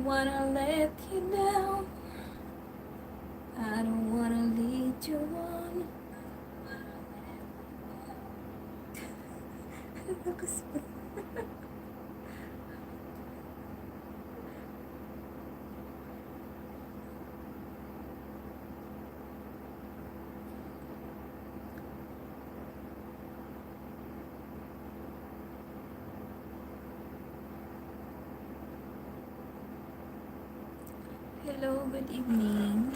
don't wanna let you down. I don't wanna lead you on. Lakas pa. Hello, good evening.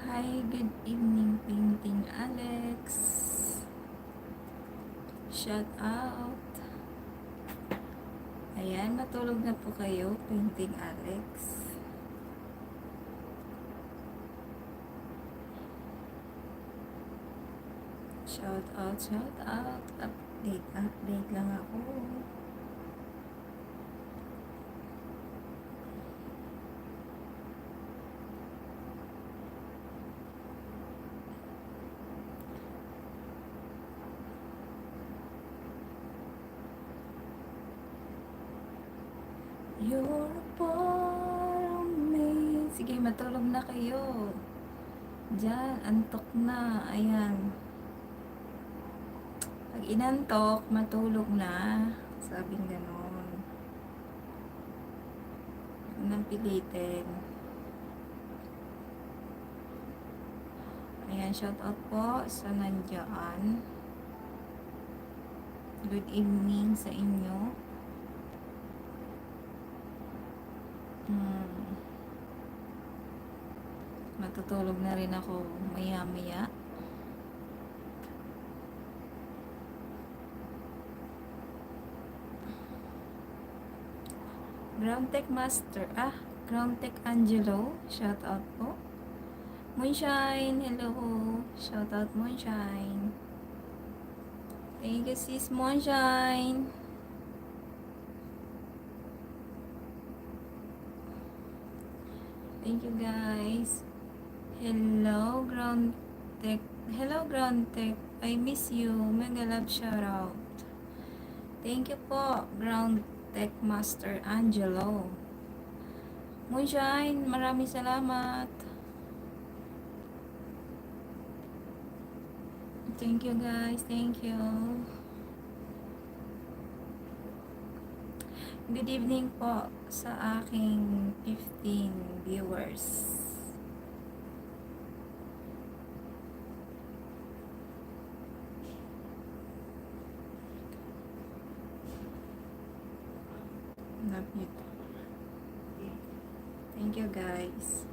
Hi, good evening, Painting Alex. Shout out. Ayan, matulog na po kayo, Painting Alex. Shout out, shout out. Update lang ako. You're a part of me. Sige, matulog na kayo. Diyan, antok na. Ayan. Pag inantok, matulog na. Sabing ganon. Huwag nang pilitin. Ayan, shout out po sa nandiyan. Good evening sa inyo. Matutulog na rin ako maya-maya. Ground Tech Master. Ground Tech Angelo. Shout out po. Moonshine. Hello. Shout out Moonshine. Thank you sis Moonshine. Thank you guys. Hello Ground Tech. Hello Ground Tech. I miss you. Mega love shout out. Thank you po Ground Tech Master Angelo. Moonshine, maraming salamat. Thank you guys. Thank you. Good evening po sa aking 15 viewers. Love you. Thank you guys.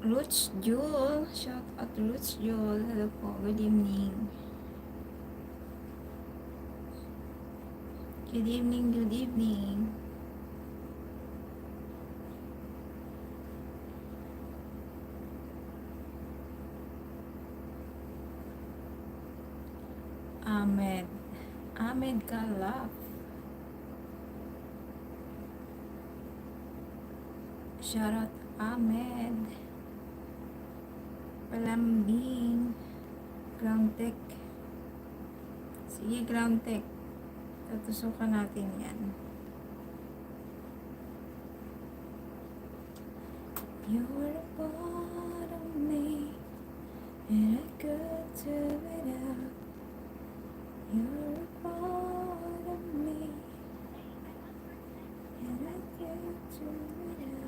Roots Jewel. Shout out Roots Jewel. Hello po. Good evening. Good evening. Good evening. Ahmed Kalaf. Shout out Ahmed. Palambing. Ground Tech. Sige, Ground Tech. Tutusukan natin yan. You're a part of me, and I could do without. You're a part of me, and I could do without.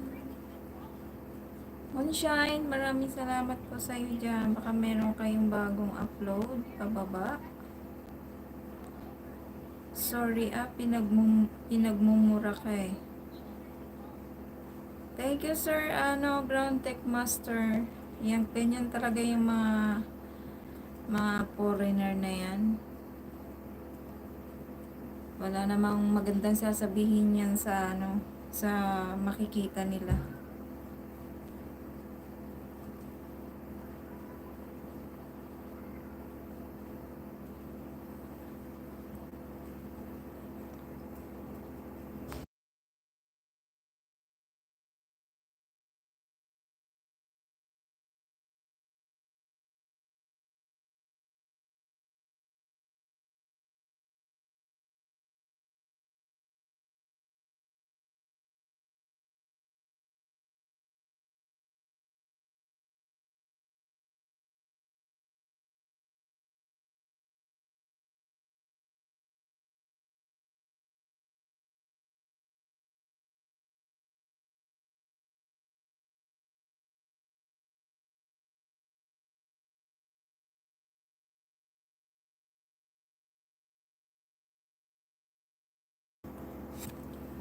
Moonshine, maraming salamat po sa iyo dyan. Baka meron kayong bagong upload pababa. Sorry pinagmumura ka eh. Thank you sir, Ground Tech Master. Yan, ganyan talaga yung mga foreigner na yan. Wala namang magandang sasabihin yan sa sa makikita nila.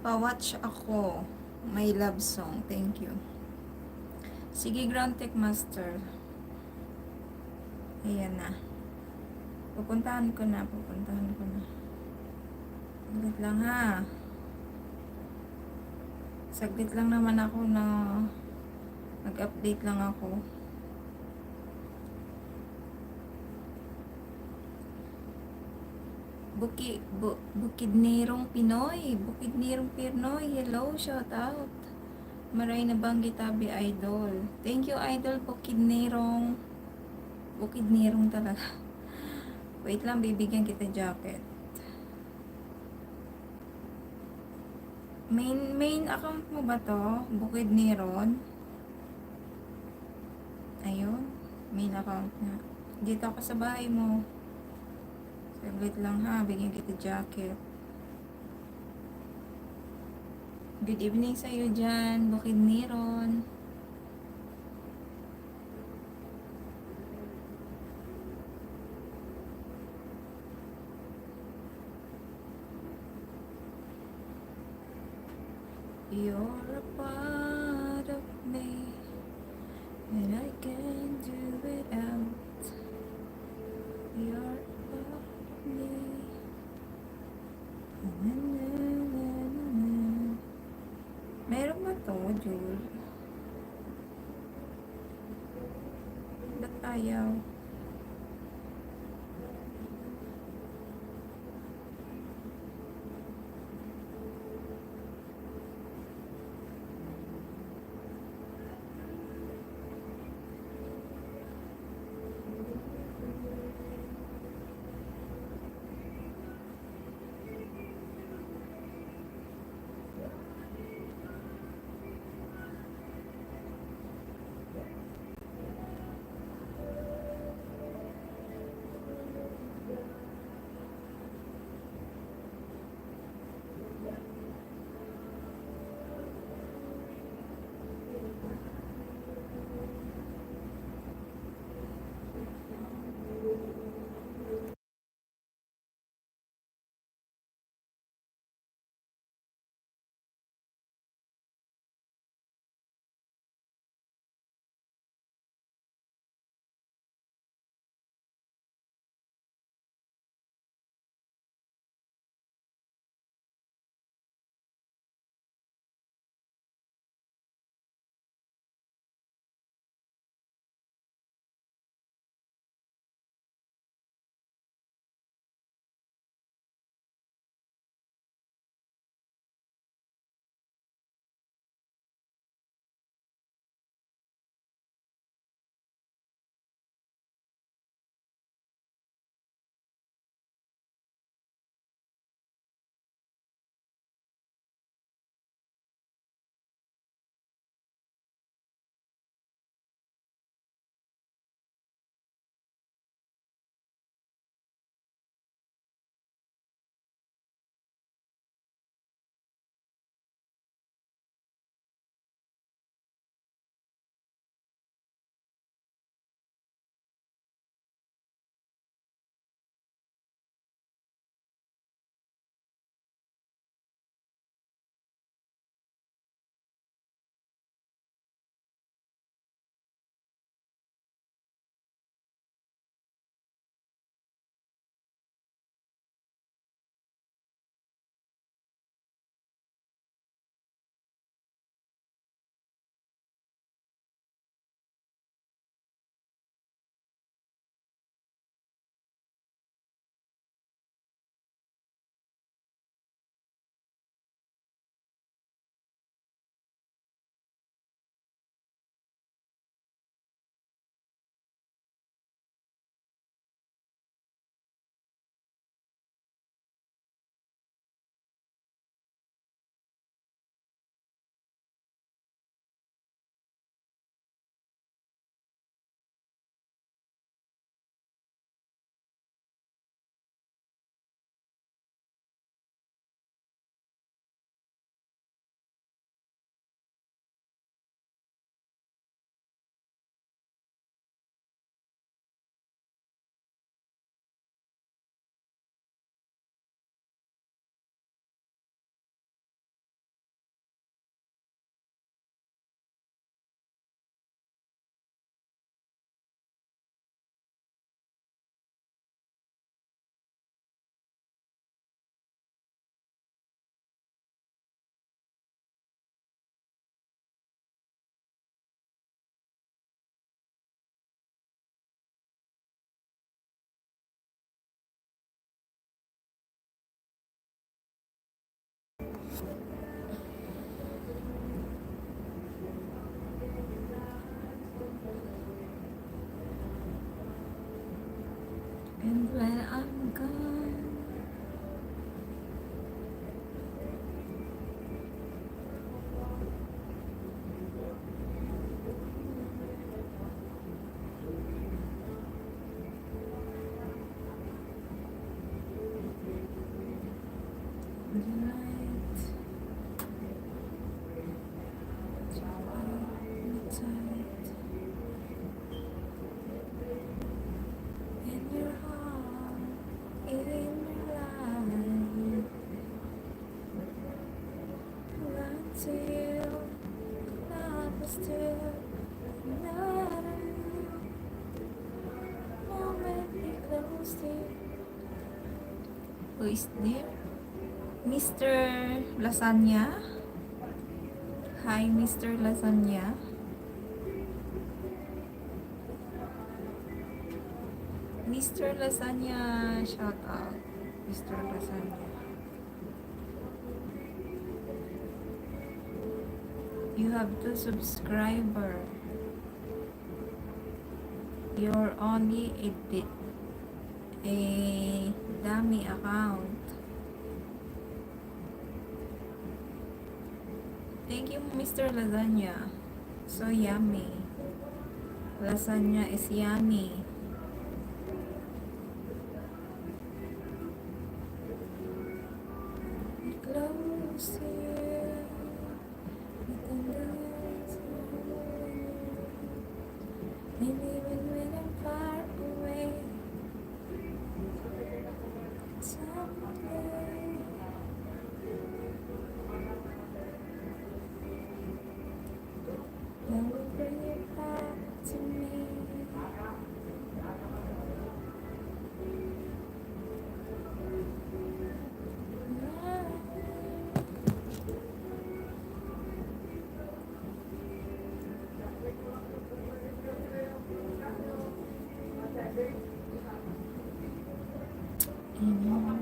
Pa-watch ako. My love song. Thank you. Sige, Ground Tech Master. Ayan na. Pupuntahan ko na. Saglit lang ha. Saglit lang naman ako na nag-update lang ako. Bukidnerong Pinoy. Bukidnerong Pinoy. Hello, shout out. Maray na banggit tabi, idol. Thank you, idol. Bukidnerong talaga. Wait lang, bibigyan kita jacket. Main account mo ba to? Bukidneron? Ayun. Main account na. Dito ako sa bahay mo. Saglit lang ha, bigyan kita jacket. Good evening sa'yo dyan, Bukidneron. You're a part of me, and I can't do without. You're a part of me. Meron ba to, Jul? Ba't ayaw? And when I'm gone, the night, the tide, in your heart, in your life, until love is still another moment we close it. Who is there? Mr. Lasagna? Hi, Mr. Lasagna. Mr. Lasagna, shout out. Mr. Lasagna. You have 2 subscriber. You're only a dummy account. Thank you, Mr. Lasagna. So yummy. Lasagna is yummy. Close here. And even when I'm far away, someday you will bring it back to me. Amen.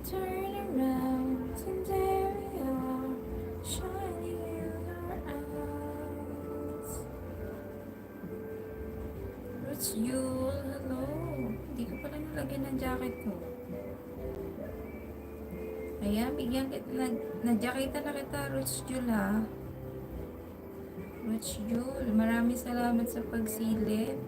turn around and there you are, shining in your eyes. Roots Jewel, hello. Hindi ko pala nalagyan ng jacket ko. Ayan, bigyan kita, na-jacketa na kita, Roots Jewel ha. Roots Jewel, maraming salamat sa pagsilip.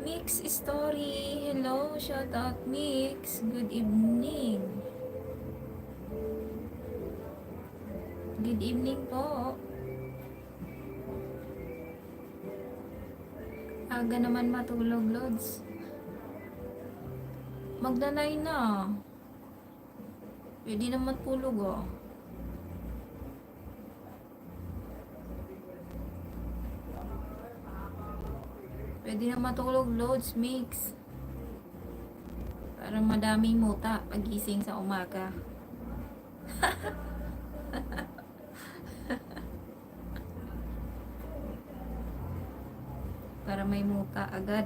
Mix Story, hello, shout out Mix, good evening. Good evening po. Aga naman matulog, Lods. Magdanay na. Pwede na matulog, oh. Pwede na matulog, Lods, Mix. Para madaming muta pagising sa umaga. Para may muta agad.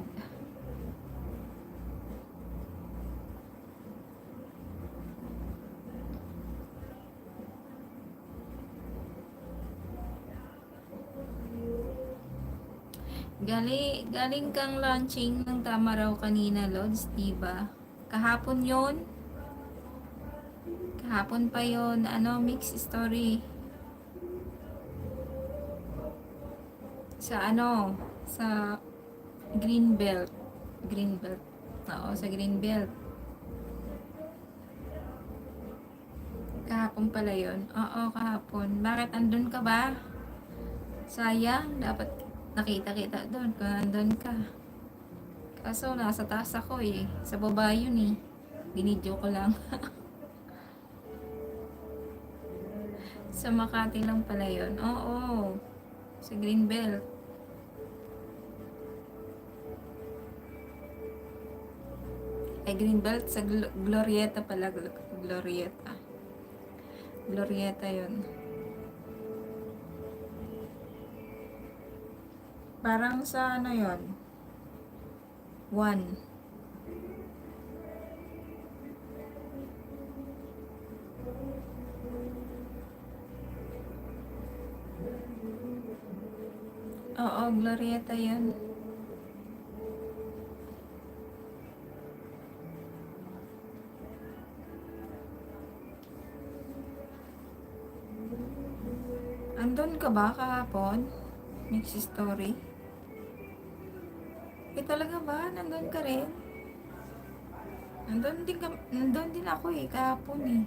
Galing kang launching ng tama raw kanina, Lods, diba? Kahapon yon. Kahapon pa yon, ano, Mix Story. Sa ano, sa Greenbelt. Greenbelt. Oo, sa Greenbelt. Kahapon pala yon. Oo, kahapon. Bakit andun ka ba? Sayang, dapat nakita-kita doon kung andun ka. Kaso nasa taas ako eh. Sa baba yun eh. Binidyo ko lang. Sa Makati lang pala yun. Oo. Sa Greenbelt. Ay, Greenbelt sa Glorieta pala. Glorieta. Glorieta yun. Parang sa ano yun? 1. Oo, Glorieta yun. Andun ka ba kahapon? Mix Story? Eh talaga ba? Nandun ka rin? Nandun din ako eh, kahapon eh.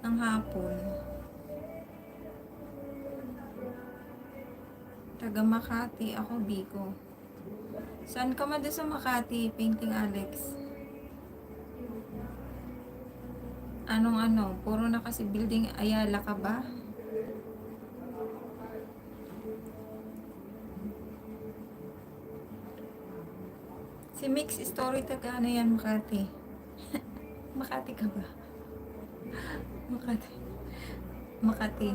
Ng hapon. Taga Makati, ako Biko. Saan ka man doon sa Makati, Painting Alex? Anong ano? Puro na kasi building Ayala ka ba? Si Mix Story taga ano yan, Makati? Makati ka ba? Makati. Makati.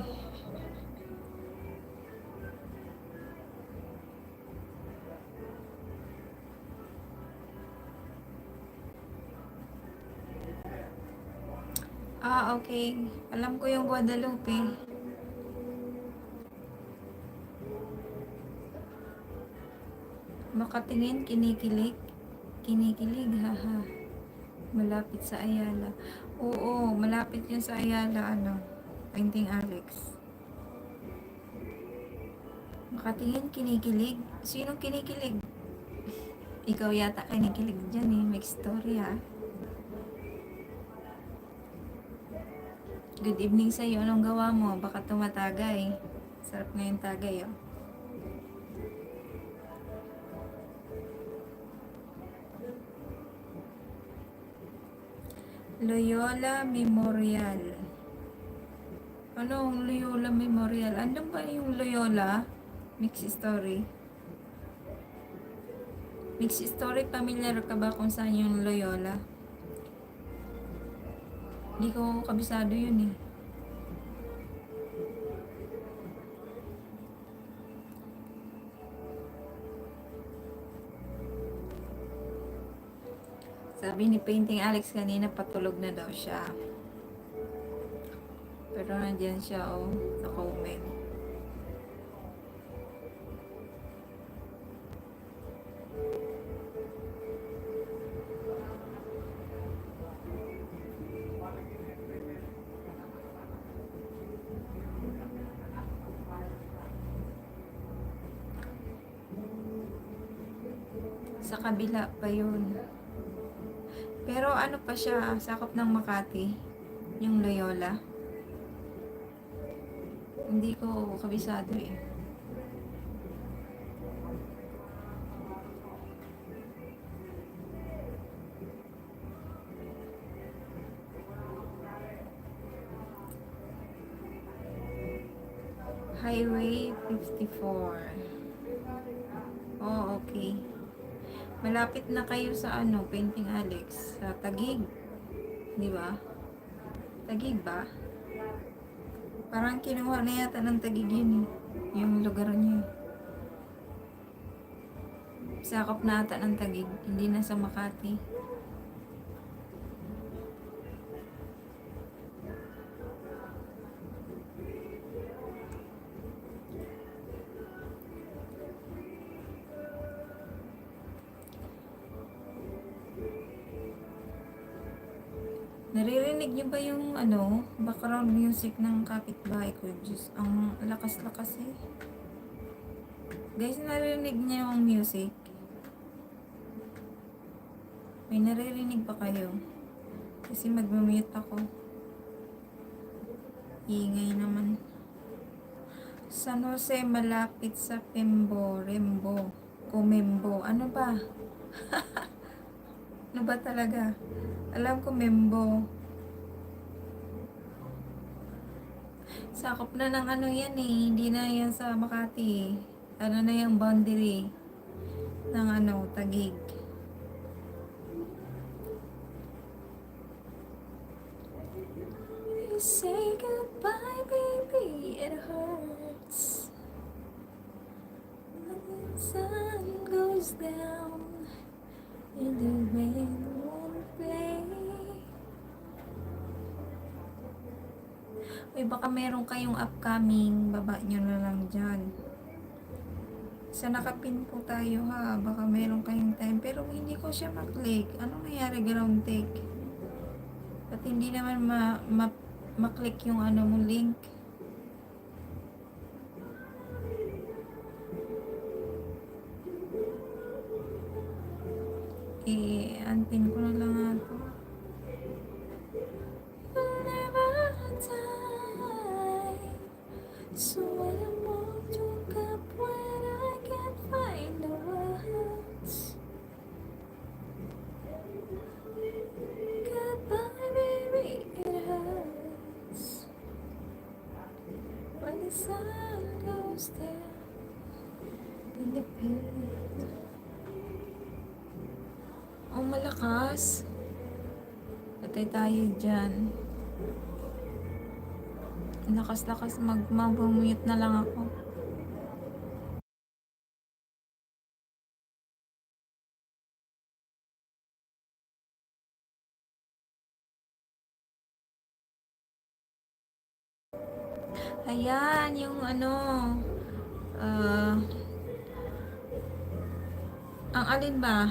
Ah, okay. Alam ko yung Guadalupe. Makatingin, kinikilig. Kinikilig, haha. Malapit sa Ayala. Oo, malapit yun sa Ayala, ano. Painting Alex. Makatingin, kinikilig. Sinong kinikilig? Ikaw yata kinikilig dyan eh. Make story ha. Good evening sa'yo. Anong gawa mo? Baka tumatagay. Sarap ngayon tagay oh. Loyola Memorial. Anong Loyola Memorial? Andun ba yung Loyola? Mix Story. Mix Story, familiar ka ba kung saan yung Loyola? Hindi ko kabisado yun eh. Sabi ni Painting Alex kanina, patulog na daw siya. Pero nandiyan siya, oh, sa comment. Sa kabila pa yun. Pero ano pa siya, sakop ng Makati, yung Loyola. Hindi ko kabisado eh. Highway 54. Oh, okay. Malapit na kayo sa ano, Painting Alex, sa Taguig. Di ba? Taguig ba? Parang kinuha na yata ng Taguig yun eh. Yung lugar niya. Sakop na ata ng Taguig. Hindi na sa Makati. Naririnig niyo ba yung ano, background music ng kapitbahay ko? Diyos, ang lakas-lakas eh. Guys, naririnig niyo yung music? May naririnig ba kayo? Kasi mag-mute ako. Ingay naman. San Jose malapit sa Rembo. Comembo. Ano ba? Ano ba talaga? Alam ko Membo. Sakop na ng ano yan eh. Hindi na yan sa Makati. Ano na yung boundary ng ano, Taguig. You say goodbye, baby, it hurts. When the sun goes down and the rain won't play. Uy, baka meron kayong upcoming, baba nyo na lang dyan. Sa nakapin po tayo ha, baka meron kayong time. Pero hindi ko siya maklik. Ano nangyari ground take? At hindi naman maklik yung ano mo link. Antin ko na lang ako. You'll never die. So I won't look up when I can't find the words. Goodbye, baby, it hurts. When the sun goes down in the pit. Oh, malakas. Patay tayo dyan. Lakas-lakas mag-mute na lang ako. Ayan, yung ano, ang alin ba?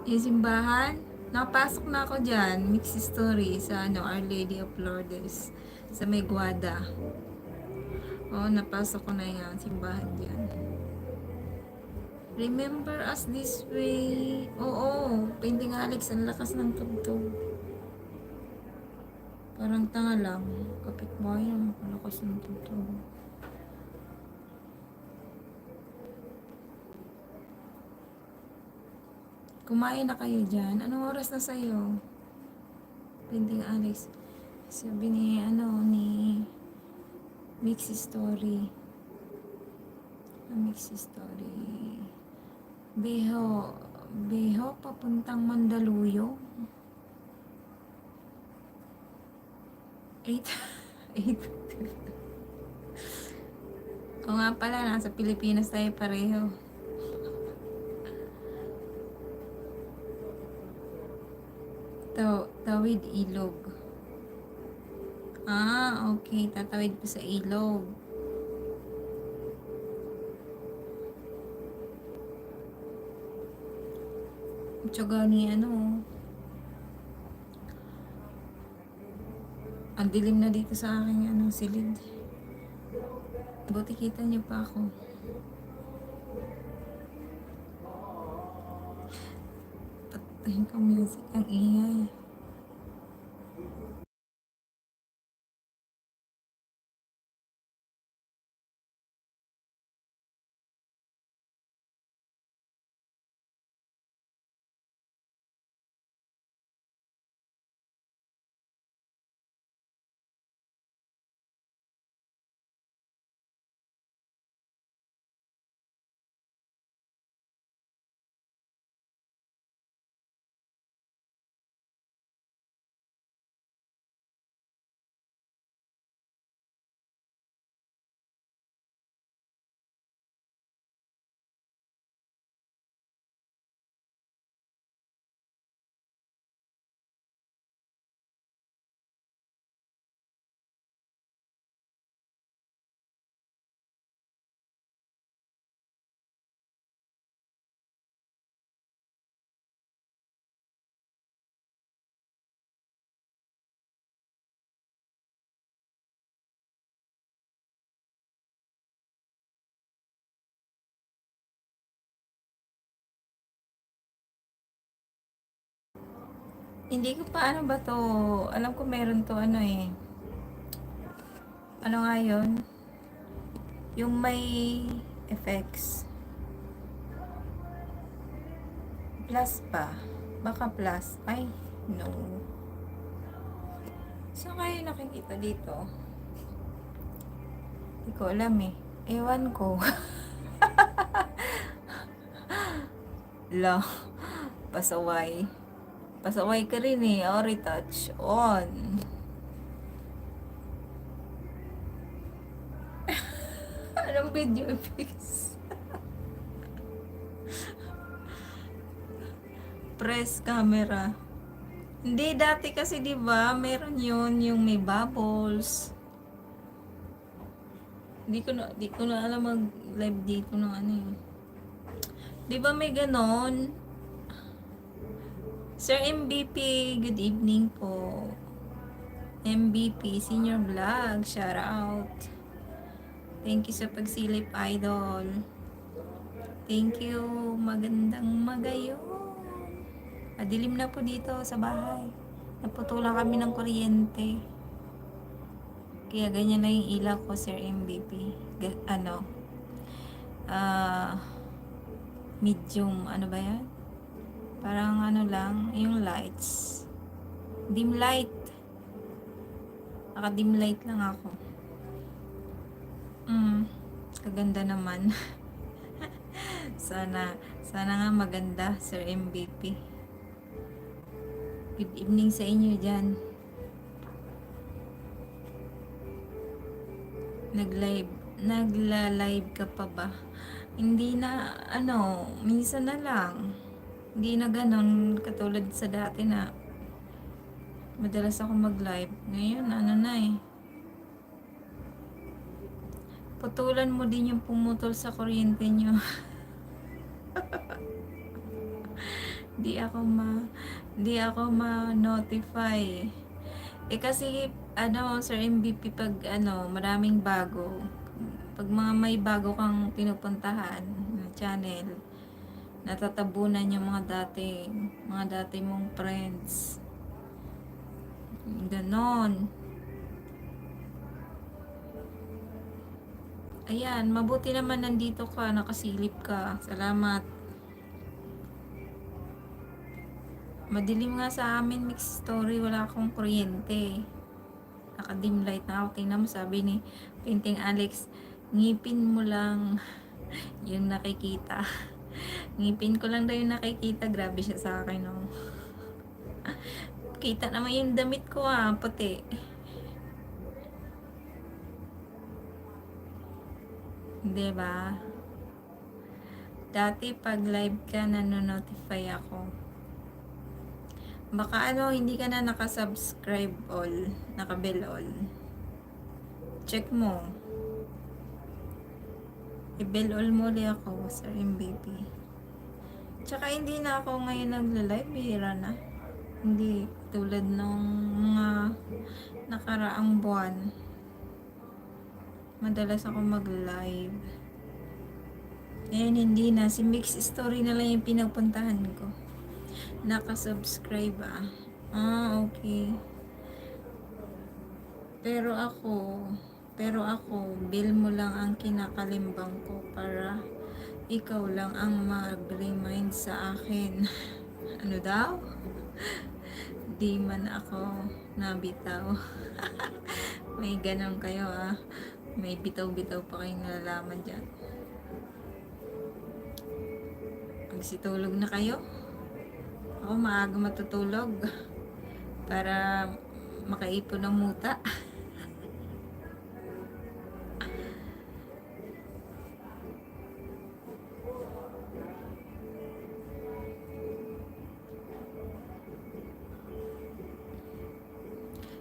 Yung simbahan? Napasok na ako dyan, mixed story sa ano, Our Lady of Lourdes, sa Meguada. Oo, napasok ko na yan, simbahan dyan. Remember us this way. Oo, Painting Alex, ang lakas ng tugtog. Parang tanga lang. Kapitbahay ang lakas ng tugtog. Kumain na kayo dyan. Anong oras na sa'yo? Painting Alex. Sabi ni, ano, ni Mixi Story. Mixi Story. Beho, papuntang Mandaluyong. 8. O nga pala, nasa Pilipinas tayo pareho. Tawid ilog. Okay. Tatawid po sa ilog. Tsaga ni ano. Ang dilim na dito sa aking silid. Buti kita niyo pa ako. Patayin ka music. Ang ingay. Hindi ko pa ano ba to. Alam ko meron to Ano nga yun? Yung may effects. Plus pa. Baka plus. Ay, no. So kayo nakikita dito? Hindi ko alam eh. Ewan ko. La. Pasaway. Pasaway ka rin eh. O, retouch on. Anong video effects? Press camera. Hindi, dati kasi 'di ba meron yun, yung may bubbles. Di ko na alam mag-live dito ng yun. 'Di ba may ganon? Sir MVP, good evening po. MVP, senior vlog, shout out. Thank you sa pagsilip, idol. Thank you, magandang magayon. Madilim na po dito sa bahay. Naputulan kami ng kuryente. Kaya ganyan na yung ilaw ko, Sir MVP. Medium, ano ba yan? Parang lang, yung lights. Dim light. Naka-dim light lang ako. Kaganda naman. Sana nga maganda, Sir MVP. Good evening sa inyo dyan. Nagla-live ka pa ba? Hindi na, minsan na lang. Hindi na ganon katulad sa dati na madalas ako mag-live. Ngayon, putulan mo din yung pumutol sa kuryente nyo. Di ako ma-notify. Kasi, Sir MVP, pag, maraming bago, pag may bago kang pinupuntahan na channel, natatabunan yung mga dati mong friends. Ganon. Ayan, mabuti naman nandito ka, nakasilip ka. Salamat. Madilim nga sa amin, mix story, wala akong kuryente. Naka-dim light na ako. Tingnan mo, sabi ni Painting Alex, ngipin mo lang yung nakikita. Ngipin ko lang daw yung nakikita. Grabe siya sa akin, no? Kita naman yung damit ko, puti. 'Di ba? Dati pag live ka, nanonotify ako. Baka hindi ka na nakasubscribe all, nakabell all. Check mo. I-bell all mo ulit ako, Sir MVP. Tsaka hindi na ako ngayon nagla-live, bihira na. Hindi tulad nung mga nakaraang buwan. Madalas ako mag-live. Ngayon hindi na. Si Mix Story na lang yung pinapuntahan ko. Nakasubscribe okay. Pero ako, bill mo lang ang kinakalimbang ko para ikaw lang ang mag-remind sa akin. Ano daw? Di man ako nabitaw. May ganun kayo May bitaw-bitaw pa kayong nalalaman dyan. Magsitulog na kayo. Ako maaga matutulog para makaipon ng muta.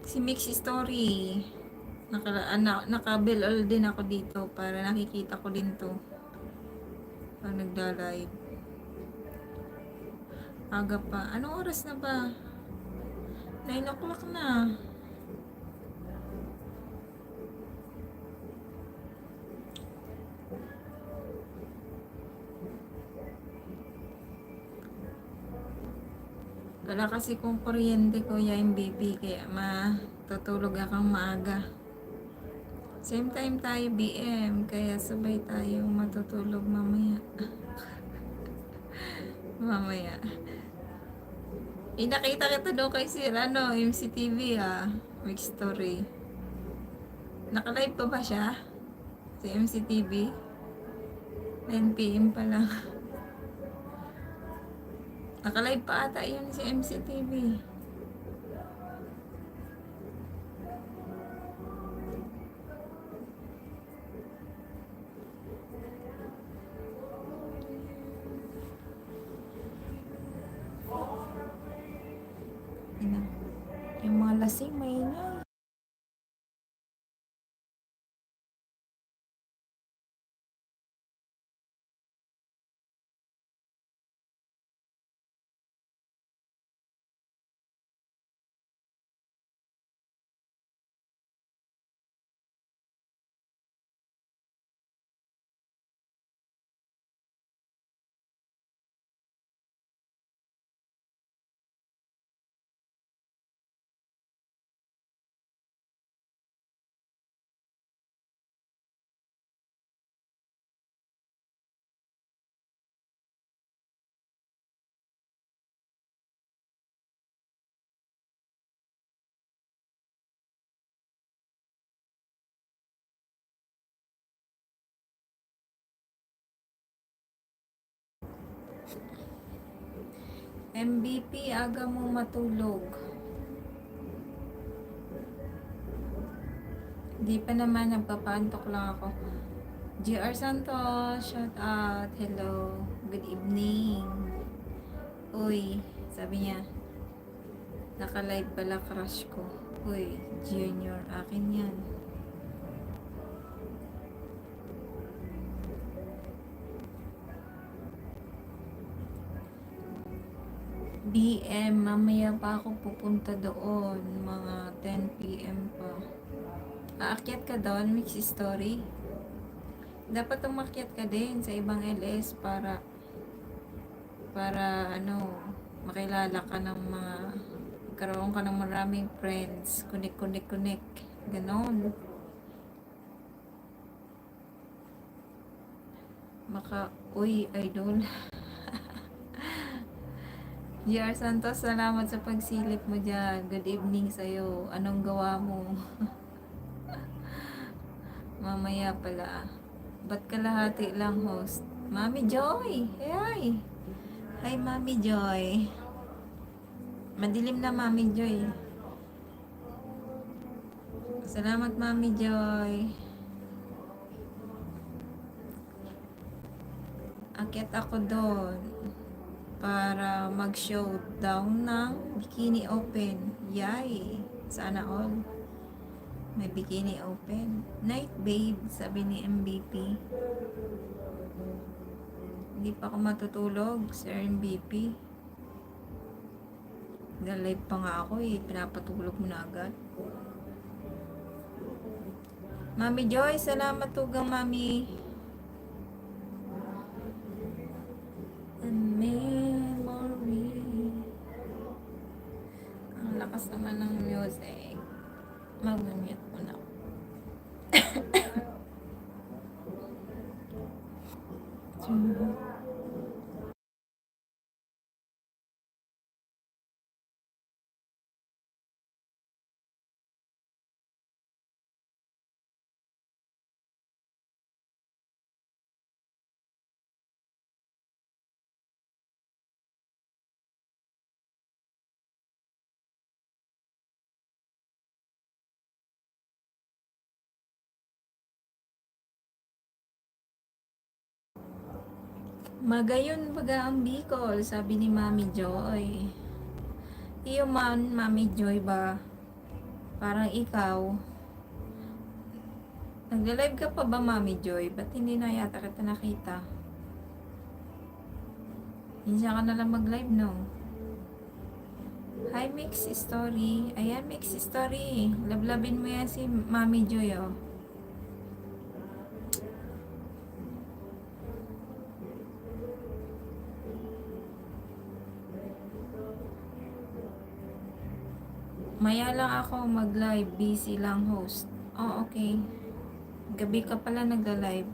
Si Mix Story, naka-bell all din ako dito para nakikita ko din to pag nagda-live. Aga pa. Anong oras na ba? 9 o'clock na. Wala kasi kung kuryente ko yung baby, kaya matutulog akong maaga. Same time tayo BM, kaya sabay tayo matutulog mamaya. Mamaya. Nakita kita doon kay Sir, MCTV Mix Story. Naka-live pa ba siya? Si MCTV? 9 PM pa lang. Naka-live pa ata yun si MCTV. Yung mga lasing maingay. MVP, aga mo matulog. Di pa naman, nagpapantok lang ako. GR Santos, shout out, hello, good evening. Uy, sabi niya, naka-live pala crush ko. Uy, Junior, akin yan. BM, mamaya pa ako pupunta doon, mga 10 PM pa. Aakyat ka doon, Mix Story? Dapat umakyat ka din sa ibang LS para makilala ka ng karoon ka ng maraming friends, connect, ganon. Uy, idol. GR Santos, salamat sa pagsilip mo dyan. Good evening sa'yo. Anong gawa mo? Mamaya pala. Ba't kalahati lang host? Mami Joy! Hey! Hi, Mami Joy. Madilim na, Mami Joy. Salamat, Mami Joy. Akyat ako doon para mag-showdown ng Bikini Open. Yay! Sana all. May Bikini Open. Night babe, sabi ni MVP. Hindi pa ako matutulog, Sir MVP. Live pa nga ako eh, pinapatulog mo na agad. Mami Joy, salamat tugang mami. A memory. Ang lakas naman ng music. Mag-mute mo na. Magayon baga ang Bicol, sabi ni Mami Joy. Iyo man, Mami Joy ba? Parang ikaw. Nagla-live ka pa ba, Mami Joy? Ba't hindi na yata kita nakita? Minsan ka na lang mag-live, no? Hi, Mix Story. Ayan, Mix Story. Lablabin mo yan si Mami Joy, oh. Maya lang ako mag-live. Busy lang host. Oh, okay. Gabi ka pala nagla-live.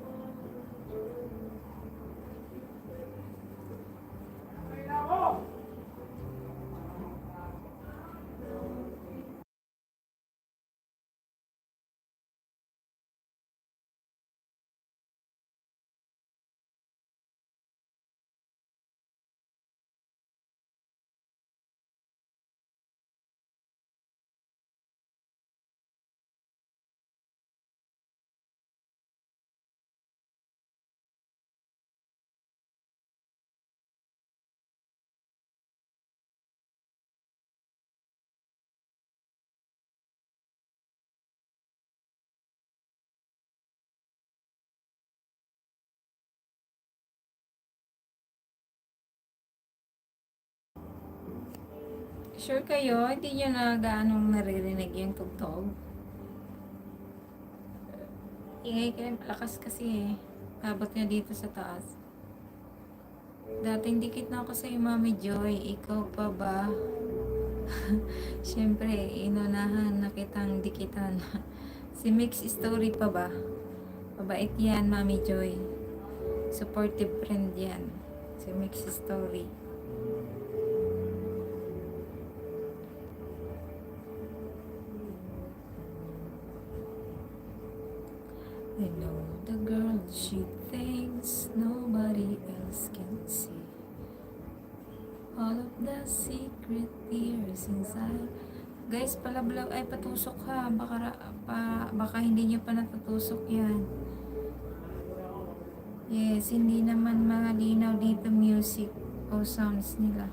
Sure kayo, hindi nyo na gaanong naririnig yung tugtog? Ingay kayo, lakas kasi eh. Abot nga dito sa taas. Dating dikit na ako sa Mami Joy. Ikaw pa ba? Siyempre, inunahan na kitang dikitan. Si Mix Story pa ba? Mabait yan, Mami Joy. Supportive friend yan. Si Mix Story. I know the girl she thinks nobody else can see. All of the secret tears inside. Guys, palablaw ay patusok ha. Baka hindi nyo pa natutusok yan. Yes, hindi naman malinaw dito music o sounds nila.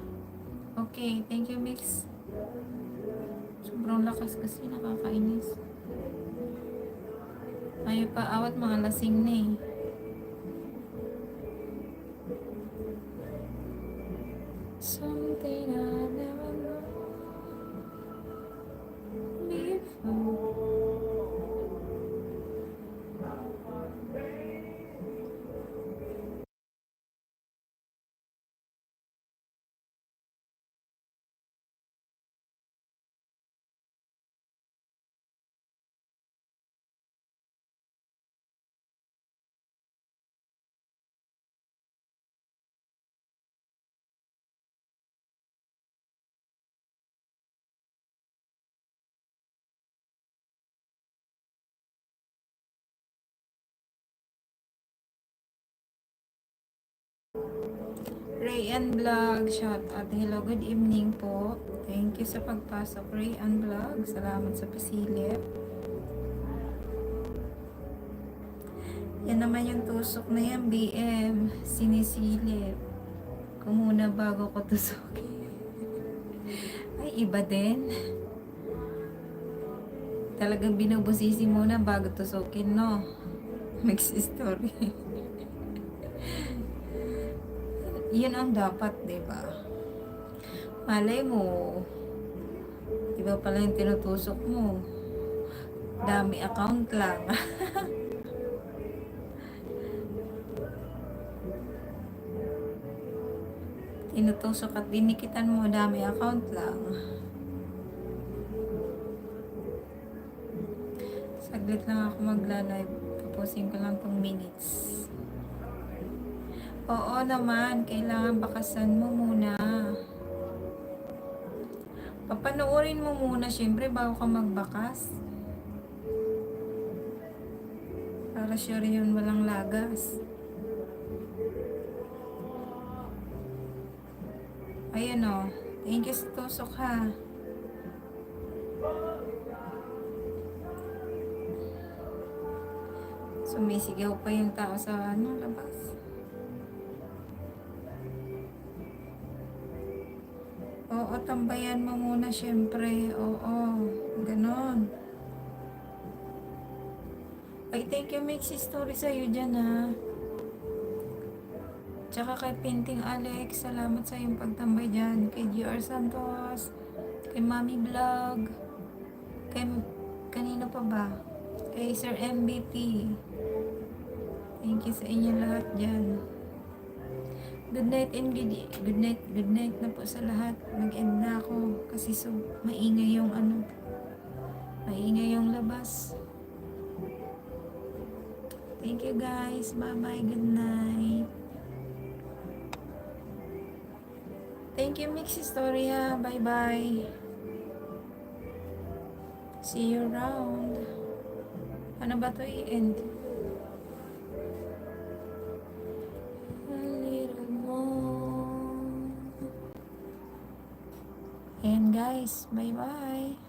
Okay, thank you Mix. Sobrang lakas kasi nakakainis. Ayaw pa awat, mga lasing na eh. Something I never know before. Ray and Vlog, shout out. Hello, good evening po. Thank you sa pagpasok, Ray and Vlog. Salamat sa pasilip. Yan naman yung tusok na yan, BM. Sinisilip ko muna bago ko tusukin. Ay, iba din. Talagang binubusisi muna bago tusukin, no? Mix story. Yun ang dapat, diba? Malay mo, iba pala yung tinutusok mo. Dami account lang. Tinutusok at dinikitan mo, dami account lang. Saglit lang ako magla-live. Tapusin ko lang tong minutes. Oo naman, kailangan bakasan mo muna. Papanoorin mo muna syempre bago ka magbakas. Para sure yun walang lagas. Ayun o. Thank you sa tusok ha. Sumisigaw pa yung tao sa labas. Oo, tambayan mo muna syempre. Oo, ganon. Ay, thank you, Mixi Story sa'yo dyan ha. Tsaka kay Painting Alex, salamat sa iyong pagtambay dyan. Kay GR Santos, kay Mami Vlog, kay kanino pa ba? Kay Sir MVP. Thank you sa inyo lahat dyan. Good night and good night na po sa lahat. Mag-end na ako kasi so maingay yung maingay yung labas. Thank you guys. Bye-bye. Good night. Thank you, Mixi Story ha. Bye-bye. See you around. Ano ba to i-end? A little more. And guys, bye-bye.